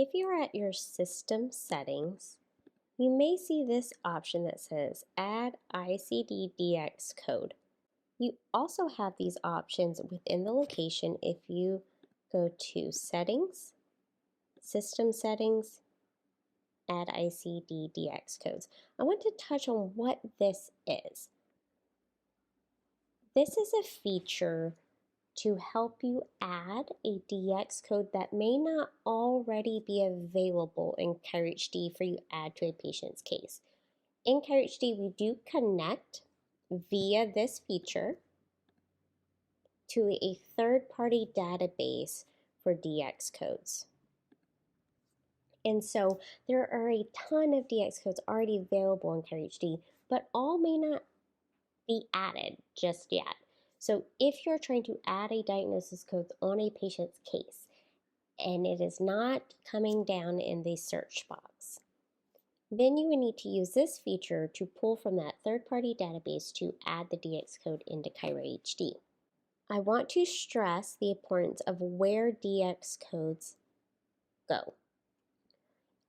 If you're at your system settings, you may see this option that says Add ICD-DX code. You also have these options within the location if you go to Settings, System Settings, Add ICD-DX codes. I want to touch on what this is. This is a feature to help you add a DX code that may not already be available in CareHD for you to add to a patient's case. In CareHD, we do connect via this feature to a third-party database for DX codes. And so there are a ton of DX codes already available in CareHD, but all may not be added just yet. So if you're trying to add a diagnosis code on a patient's case and it is not coming down in the search box, then you would need to use this feature to pull from that third-party database to add the DX code into CareHD. I want to stress the importance of where DX codes go.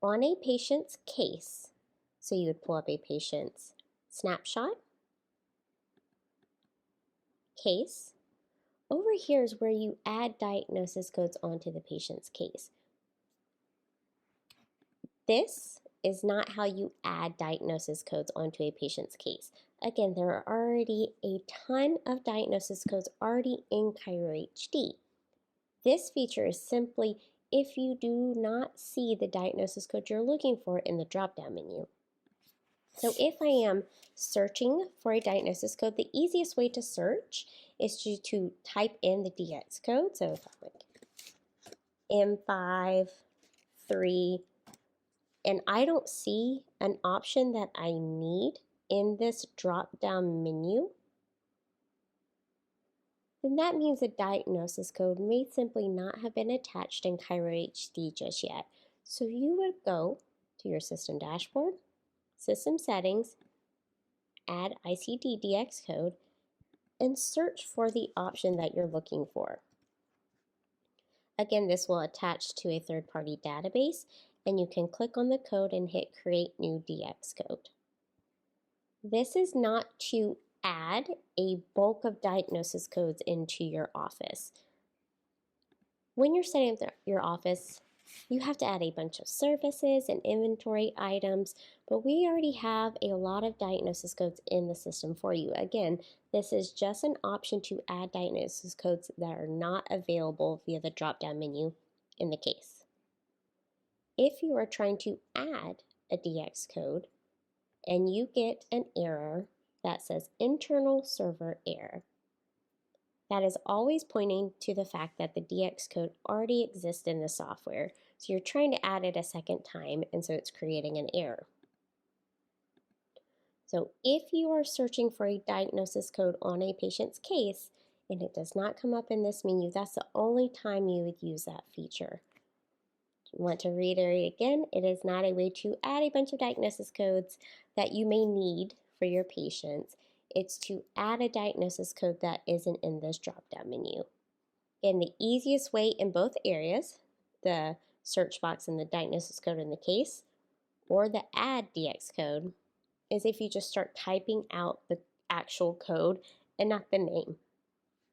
On a patient's case, so you would pull up a patient's snapshot, case. Over here is where you add diagnosis codes onto the patient's case. This is not how you add diagnosis codes onto a patient's case. Again, there are already a ton of diagnosis codes already in CareHD. This feature is simply if you do not see the diagnosis code you're looking for in the drop-down menu. So if I am searching for a diagnosis code, the easiest way to search is to type in the DX code. So if I'm like M53, and I don't see an option that I need in this drop-down menu, then that means the diagnosis code may simply not have been attached in CareHD just yet. So you would go to your system dashboard, System Settings, Add ICD-DX code, and search for the option that you're looking for. Again, this will attach to a third-party database, and you can click on the code and hit Create New DX Code. This is not to add a bulk of diagnosis codes into your office. When you're setting up your office, you have to add a bunch of services and inventory items, but we already have a lot of diagnosis codes in the system for you. Again, this is just an option to add diagnosis codes that are not available via the drop-down menu in the case. If you are trying to add a DX code and you get an error that says internal server error, that is always pointing to the fact that the DX code already exists in the software. So you're trying to add it a second time, and so it's creating an error. So if you are searching for a diagnosis code on a patient's case and it does not come up in this menu, that's the only time you would use that feature. I want to reiterate again, it is not a way to add a bunch of diagnosis codes that you may need for your patients. It's to add a diagnosis code that isn't in this drop-down menu. And the easiest way in both areas, the search box and the diagnosis code in the case, or the add DX code, is if you just start typing out the actual code and not the name.